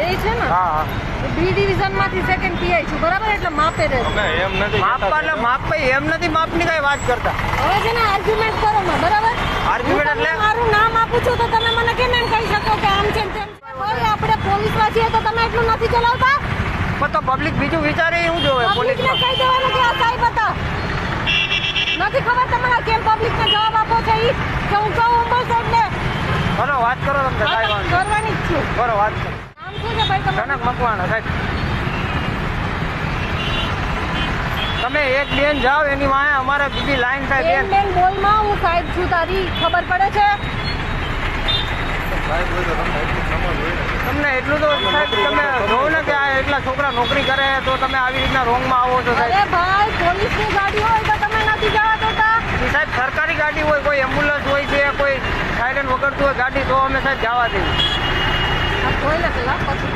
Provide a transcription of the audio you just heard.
PI છે ને? હા હા બી ડિવિઝન માંથી સેકન્ડ પીઆઈ છું, બરાબર? એટલે માપે રહે. અમે એમ નથી માપવા એટલે માપ ભાઈ એમ નથી માપની કઈ વાત કરતા. હવે છે ને આર્ગ્યુમેન્ટ કરો માં, બરાબર? આર્ગ્યુમેન્ટ હું તમને એટલે મારું નામ આપું છું તો તમે મને કેમ એમ કહી શકો કે આમ છે ને તેમ છે? ભાઈ આપણે પોલીસમાં છીએ તો તમે એટલું નથી ચલાવતા? પણ તો પબ્લિક બીજું વિચારે શું જોવે પબ્લિકને પોલીસ કહી દેવાનું કે આ સાહેબ હતા. નથી ખબર તમારા કેમ પબ્લિકને જવાબ આપો છો ઈ કે હું કહું ઉંમર સાહેબને કરો વાત કરો તમને કાંઈ વાંધો કરવાની જ છું. કરો વાત કરો. નામ શું છે ભાઈ તમારું? કનક મકવાણા સાહેબ. તમે એક બેન જાઓ એની વાંહે અમારે બીજી લાઈન થાય બેન બેન. બેન બોલમાં હું સાહેબ છું તારી, ખબર પડે છે? તમને એટલું તો સાહેબ તમે જોવો ને કે આ એટલા છોકરા નોકરી કરે તો તમે આવી રીતના રોંગમાં આવો છો સાહેબ. અરે ભાઈ પોલીસની ગાડી હોય તો તમે નથી જવા દેતા? એ સાહેબ સરકારી ગાડી હોય, કોઈ એમ્બ્યુલન્સ હોય છે, કોઈ સાયરન વગરતું હોય ગાડી તો અમે સાહેબ જવા દઈએ. આ કોઈ નથી, પછી